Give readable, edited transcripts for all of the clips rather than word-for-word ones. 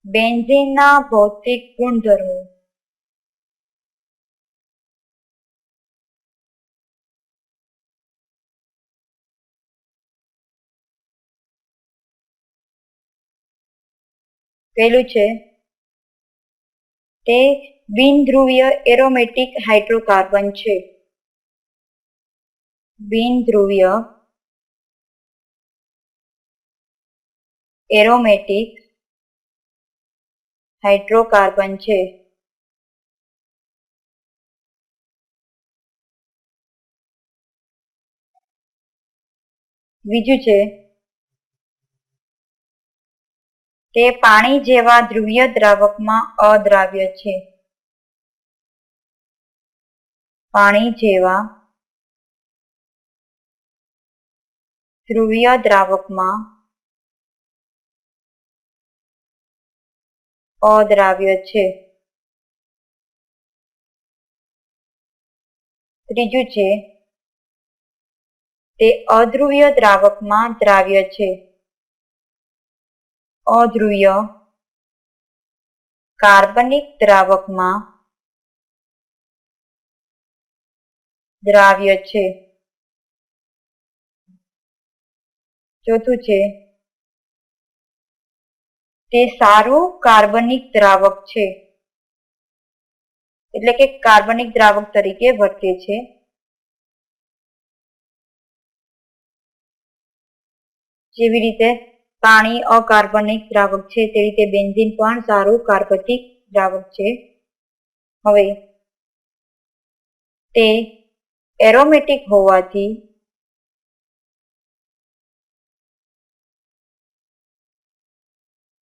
બેન્ઝીનના ભૌતિક ગુણધર્મો. પહેલું છે તે બિનધ્રુવીય એરોમેટિક હાઇડ્રોકાર્બન છે. બિનધ્રુવીય એરોમેટિક હાઇડ્રોકાર્બન છે. બીજું છે તે પાણી જેવા ધ્રુવીય દ્રાવકમાં અદ્રાવ્ય છે. પાણી જેવા ધ્રુવીય દ્રાવકમાં અદ્રાવ્ય છે. ત્રીજું છે તે અધ્રુવીય દ્રાવકમાં દ્રાવ્ય છે. અધ્રુવીય કાર્બનિક દ્રાવકમાં દ્રાવ્ય છે. ચોથું છે તે સારું કાર્બનિક દ્રાવક છે, એટલે કે કાર્બનિક દ્રાવક તરીકે વર્તે છે. જેવી રીતે પાણી અકાર્બનિક દ્રાવક છે તે રીતે બેન્ઝીન પણ સારું કાર્બનિક દ્રાવક છે. હવે તે એરોમેટિક હોવાથી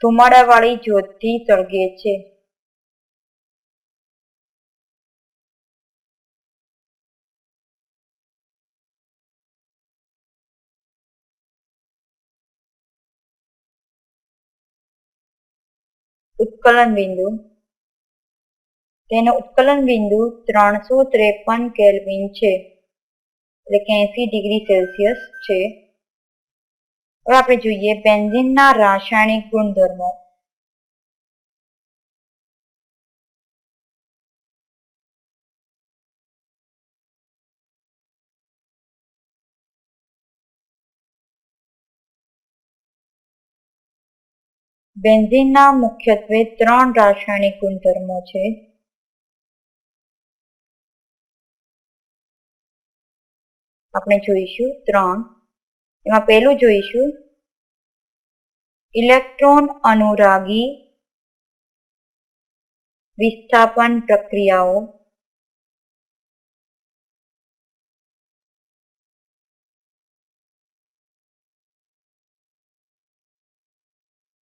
ધુમાડાવાળી જ્યોતથી સળગે છે. ઉત્કલન બિંદુ. તેનો ઉત્કલન બિંદુ 353 કેલ્વિન છે, એટલે કે 80 ડિગ્રી સેલ્સિયસ છે. હવે આપણે જોઈએ બેન્ઝીનના રાસાયણિક ગુણધર્મો. બેન્ઝીનના મુખ્યત્વે 3 રાસાયણિક ગુણધર્મો છે. આપણે જોઈશું 3. એમાં પહેલું જોઈશું ઇલેક્ટ્રોન અનુરાગી વિસ્થાપન પ્રક્રિયાઓ.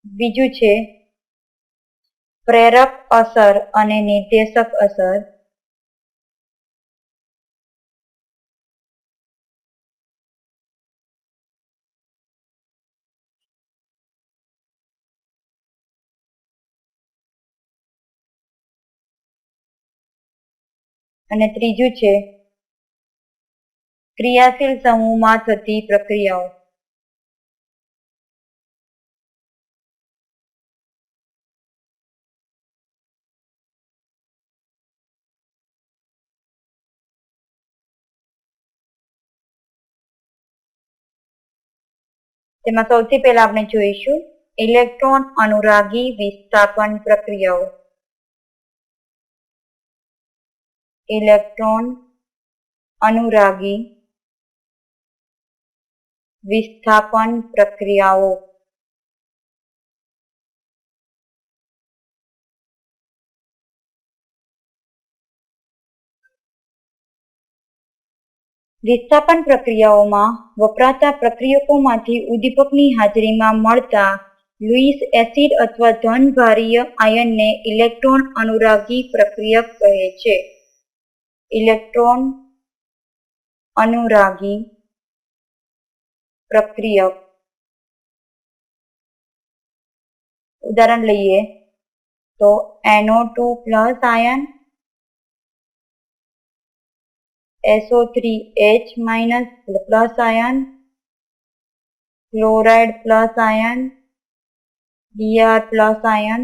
બીજું છે પ્રેરક અસર અને નિર્દેશક અસર. અને ત્રીજું છે ક્રિયાશીલ સમૂહમાં થતી પ્રક્રિયાઓ. તેમાં સૌથી પહેલા આપણે જોઈશું ઇલેક્ટ્રોન અનુરાગી વિસ્થાપન પ્રક્રિયાઓ. ઇલેક્ટ્રોન અનુરાગી વિસ્થાપન પ્રક્રિયાઓ. વિસ્થાપન પ્રક્રિયાઓમાં વપરાતા પ્રક્રિયકોમાંથી ઉદ્દીપકની હાજરીમાં મળતા લુઈસ એસિડ અથવા ધનભારીય આયનને ઇલેક્ટ્રોન અનુરાગી પ્રક્રિયક કહે છે. ઇલેક્ટ્રોન અનુરાગી પ્રક્રિયક. ઉદાહરણ લઈએ તો NO2+ આયન, SO3H- આયન, ક્લોરાઇડ પ્લસ આયન, Br+ આયન,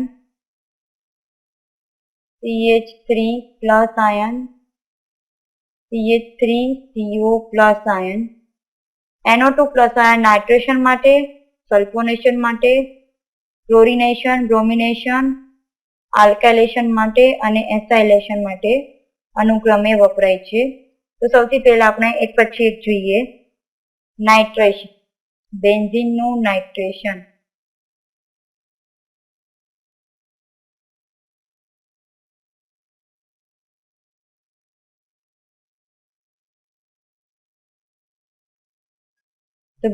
CH3 પ્લસ આયન, CH3CO પ્લસ આયન, NO2 પ્લસ આયન નાઇટ્રેશન માટે, સલ્ફોનેશન માટે, ક્લોરિનેશન, બ્રોમિનેશન, આલ્કાઇલેશન માટે અને એસાઇલેશન માટે અનુક્રમે વપરાય છે. તો સૌથી પહેલા આપણે એક પછી એક જોઈએ. નાઇટ્રેશન, બેન્ઝીનનું નાઇટ્રેશન. તો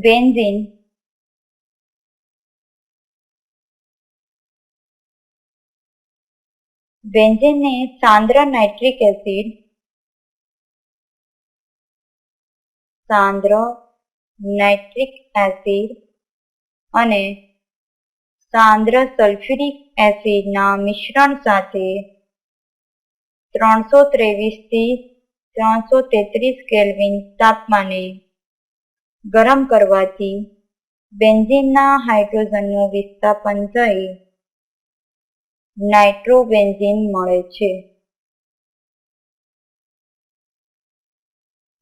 બેન્ઝીનને સાંદ્ર નાઇટ્રિક એસિડ, અને સાંદ્ર સલ્ફ્યુરિક એસિડના મિશ્રણ સાથે 323 થી 333 કેલ્વિન તાપમાને ગરમ કરવાથી બેન્ઝીનના હાઇડ્રોજનનું વિસ્થાપન થઈ નાઇટ્રોબેન્ઝીન મળે છે.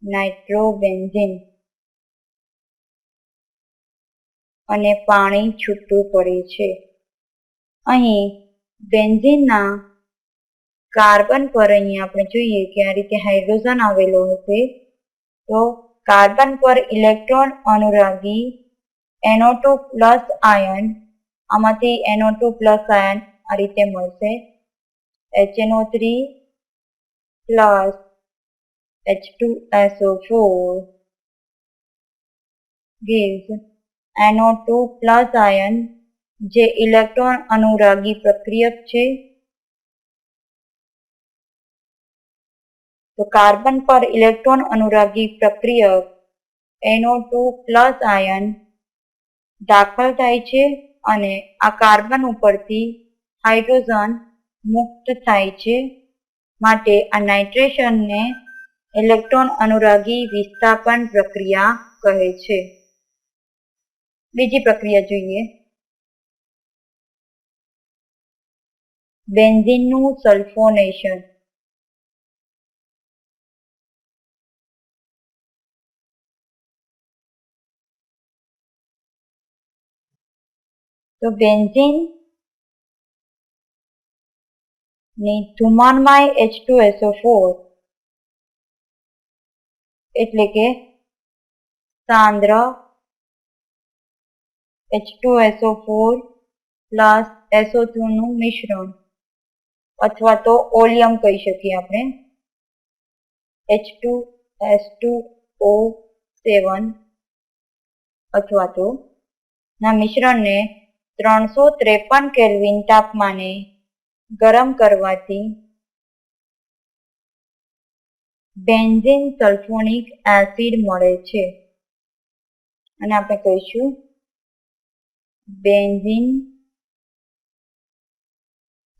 નાઇટ્રોબેન્ઝીન અને પાણી છૂટું પડે છે. અહીં બેન્ઝીનના કાર્બન પર અહીંયા આપણે જોઈએ કે આ રીતે હાઇડ્રોજન આવેલો હશે. તો કાર્બન પર ઇલેક્ટ્રોન અનુરાગી NO2 પ્લસ આયન, આમાંથી NO2 પ્લસ આયન આ રીતે મળશે. HNO3 પ્લસ H2SO4 gives NO2 પ્લસ આયન, જે ઇલેક્ટ્રોન અનુરાગી પ્રક્રિયક છે. તો કાર્બન પર ઇલેક્ટ્રોન અનુરાગી પ્રક્રિયક NO2 પ્લસ આયન દાખલ થાય છે અને આ કાર્બન ઉપરથી હાઇડ્રોજન મુક્ત થાય છે. માટે આ નાઇટ્રેશનને ઇલેક્ટ્રોન અનુરાગી વિસ્થાપન પ્રક્રિયા કહે છે. બીજી પ્રક્રિયા જોઈએ. બેન્ઝીનનું સલ્ફોનેશન. તો બેન્ઝીનની ધૂમાનમાય H2SO4 એટલે કે સાંદ્ર H2SO4 પ્લસ SO2 નું મિશ્રણ, અથવા તો ઓલિયમ કહી શકીએ આપણે, H2S2O7 અથવા તો ના મિશ્રણને 353 કેલ્વિન તાપમાને ગરમ કરવાથી બેન્ઝીન સલ્ફોનિક એસિડ મળે છે. અને આપણે કહીશું બેન્ઝીન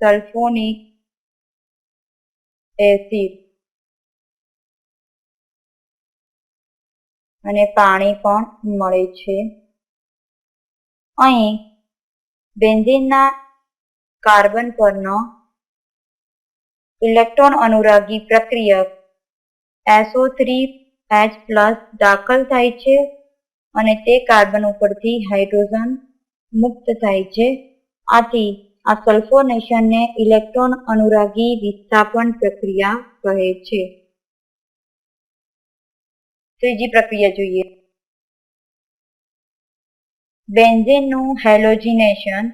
સલ્ફોનિક એસિડ. અને પાણી પણ મળે છે. અહીં બેન્ઝીનના કાર્બન પરનો ઇલેક્ટ્રોન અનુરાગી પ્રક્રિયક SO3H પ્લસ દાખલ થાય છે અને તે કાર્બન ઉપરથી હાઇડ્રોજન મુક્ત થાય છે. આથી આ સલ્ફોનેશનને ઇલેક્ટ્રોન અનુરાગી વિસ્થાપન પ્રક્રિયા કહે છે. ત્રીજી પ્રક્રિયા જોઈએ. બેન્ઝીનનું હેલોજિનેશન.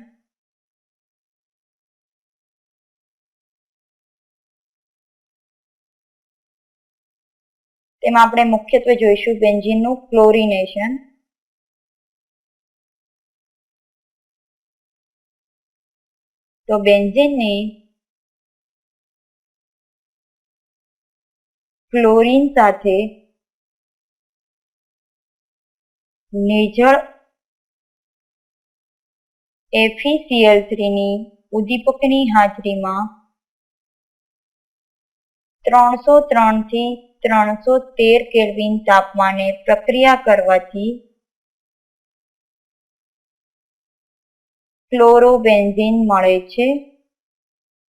તેમાં આપણે મુખ્યત્વે જોઈશું બેન્ઝીનનું ક્લોરિનેશન. તો બેન્ઝીનની ક્લોરીન સાથે નિર્જળ FeCl3 ની ઉદ્દીપકની હાજરીમાં 303 થી 313 કેલ્વિન તાપમાને પ્રક્રિયા કરવાથી ક્લોરોબેન્ઝીન મળે છે.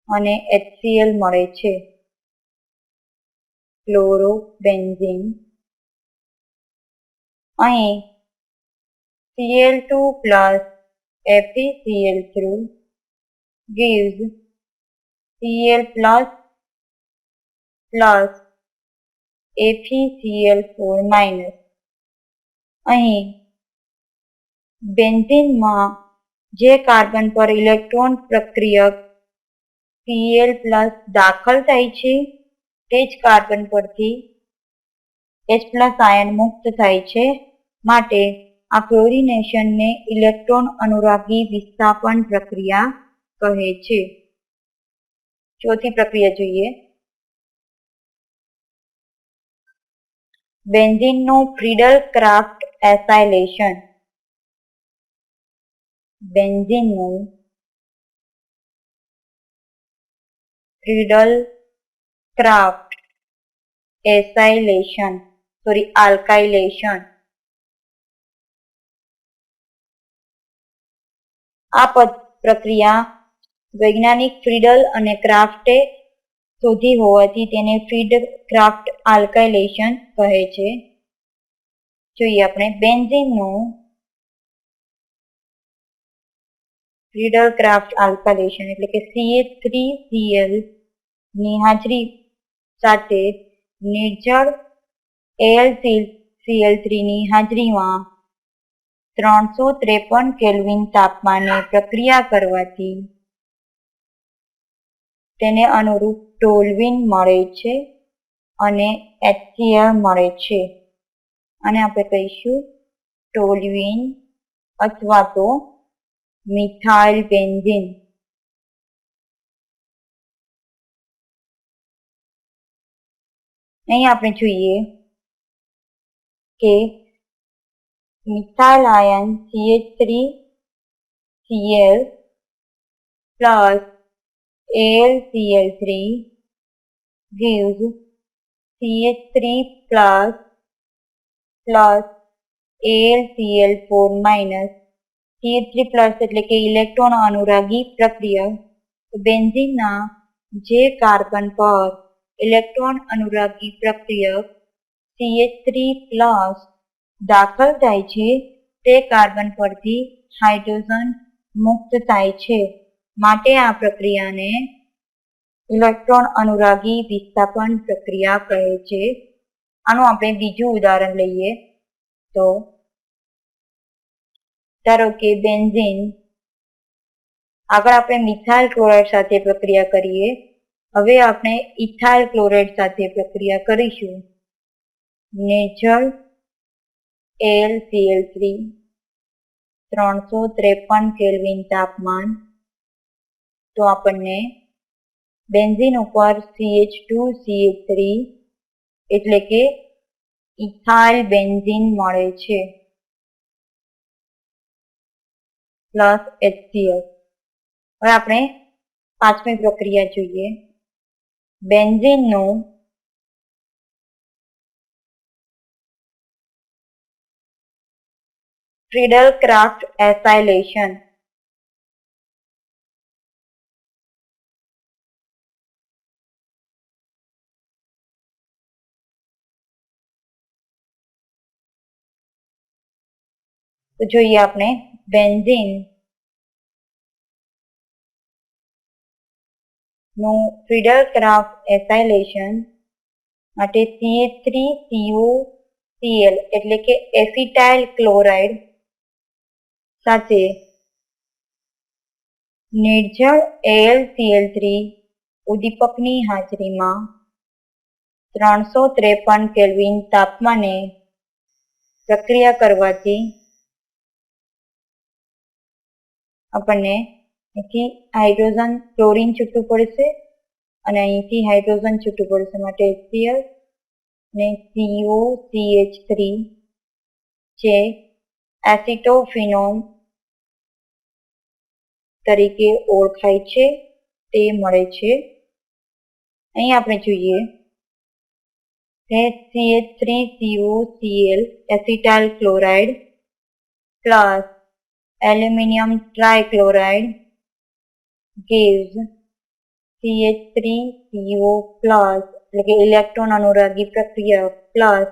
અને HCl મળે છે. ક્લોરોબેન્ઝીન. અહીં Cl2 plus FeCl3 gives Cl plus FeCl4 minus. અહીં બેન્ઝીનમાં જે કાર્બન પર ઇલેક્ટ્રોન પ્રક્રિયક Cl પ્લસ દાખલ થાય છે તે જ કાર્બન પરથી H પ્લસ આયન મુક્ત થાય છે. માટે આ ક્લોરિનેશનને ઇલેક્ટ્રોન અનુરાગી વિસ્થાપન પ્રક્રિયા કહે છે. ચોથી પ્રક્રિયા જોઈએ. બેન્ઝીનનું ફ્રીડલ ક્રાફ્ટ એસાઇલેશન. બેન્ઝીનનું ફ્રીડલ ક્રાફ્ટ આલ્કાઇલેશન. આ પ્રક્રિયા વૈજ્ઞાનિક ફ્રીડલ અને ક્રાફ્ટે શોધી હોવાથી તેને ફ્રીડલ ક્રાફ્ટ આલ્કાઇલેશન કહે છે. જોઈએ આપણે બેન્ઝીનનું ફ્રીડલ ક્રાફ્ટ આલ્કાઇલેશન એટલે કે CH3Cl ની હાજરી સાથે નિર્જળ AlCl3 ની હાજરીમાં 353 કેલ્વિન તાપમાને પ્રક્રિયા કરવાથી તેને અનુરૂપ ટોલ્યુઇન મળે છે અને HCl મળે છે. અને આપણે કહીશું ટોલ્યુઇન અથવા તો મિથાઇલ બેન્ઝીન. અહીં આપણે જોઈએ કે મિથાઇલ આયન CH3Cl plus AlCl3 gives CH3 plus AlCl4 minus. CH3 plus એટલે કે ઇલેક્ટ્રોન અનુરાગી પ્રક્રિયા. બેન્ઝીનના જે કાર્બન પર ઇલેક્ટ્રોન અનુરાગી પ્રક્રિયક CH3 plus દાખલ થાય છે તે કાર્બન પરથી હાઇડ્રોજન મુક્ત થાય છે. માટે આ પ્રક્રિયાને ઇલેક્ટ્રોન અનુરાગી વિસ્થાપન પ્રક્રિયા કહે છે. આનું આપણે બીજું ઉદાહરણ લઈએ તો ધારો કે બેન્ઝીન આગળ આપણે મિથાઇલ ક્લોરાઇડ સાથે પ્રક્રિયા કરીએ. હવે આપણે ઇથાઇલ ક્લોરાઇડ સાથે પ્રક્રિયા કરીશું. નિર્જળ AlCl3 353 કેલ્વિન તાપમાન. તો આપણને બેન્ઝીન ઉપર CH2CH3 એટલે કે ઇથાઇલ બેન્ઝીન મળે છે પ્લસ HCl. હવે આપણે પાંચમી પ્રક્રિયા જોઈએ. બેન્ઝીનનું ફ્રીડલ ક્રાફ્ટ એસાઇલેશન. તો જોઈએ આપણે બેન્ઝીન નું ફ્રીડલ ક્રાફ્ટ એસાઇલેશન માટે CH3COCl એટલે કે એસિટાઇલ ક્લોરાઇડ સાથે નિર્જળ AlCl3 ઉદ્દીપકની હાજરીમાં 353 કેલ્વિન તાપમાને પ્રક્રિયા કરવાથી આપણને અહીંથી હાઇડ્રોજન ક્લોરીન છૂટું પડશે અને અહીંથી હાઇડ્રોજન છૂટું પડશે. માટે HCl અને COCH3 જે એસિટોફિનોન તરીકે ઓળખાય છે તે મળે છે. અહીં આપણે જોઈએ કે CH3COCl acetyl chloride plus aluminium trichloride gives CH3CO plus એટલે કે ઇલેક્ટ્રોન અનુરાગી પ્રક્રિયા પ્લસ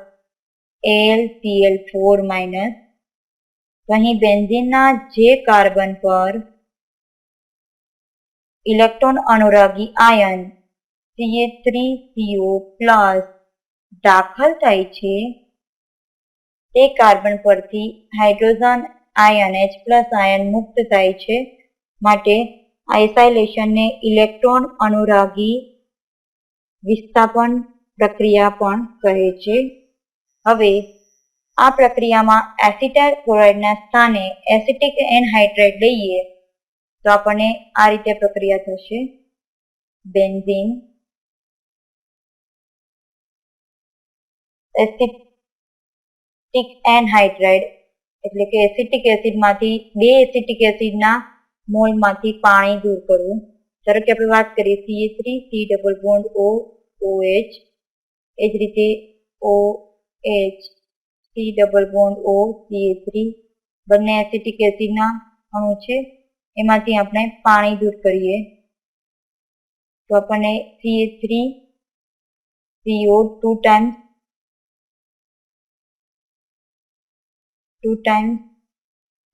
AlCl4 માઇનસ. અહીં બેન્ઝીનના જે કાર્બન પર ઇલેક્ટ્રોન અનુરાગી આયન CH3CO પ્લસ દાખલ થાય છે તે કાર્બન પરથી હાઇડ્રોજન આયન H પ્લસ આયન મુક્ત થાય છે. માટે આ એસાઇલેશનને ઇલેક્ટ્રોન અનુરાગી વિસ્થાપન પ્રક્રિયા પણ કહે છે. હવે આ પ્રક્રિયામાં એસિટાઇલ ક્લોરાઇડના સ્થાને એસિટિક એનહાઇડ્રાઇડ લઈએ તો આપણને આ રીતે પ્રક્રિયા થશે. બેન્ઝીન એસિટિક એનહાઇડ્રાઇડ એટલે કે એસિટિક એસિડમાંથી બે એસિટિક એસિડના મોલમાંથી પાણી દૂર કરવું. ધારો કે આપણે વાત કરીએ CH3 C double bond O OH, એ જ રીતે OH C double bond O CH3 બંને એસિટિક એસિડના અણુ છે, એમાંથી આપણે પાણી દૂર કરીએ તો આપણને CH3CO 2 ટાઈમ્સ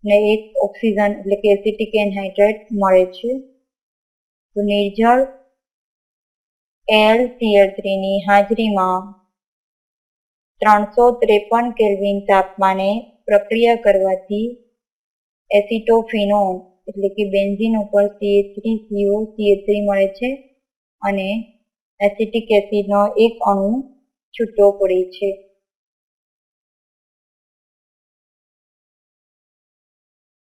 ને એક ઓક્સિજન એટલે કે એસિટિક એનહાઇડ્રાઇડ મળે છે. તો નિર્જળ AlCl3 ની હાજરીમાં 353 કેલ્વિન તાપમાને પ્રક્રિયા કરવાથી એસિટોફિનોન એટલે કે બેન્ઝીન ઉપર CH3CO CH3 મળે છે અને એસિટિક એસિડનો એક અણુ છૂટો પડે છે.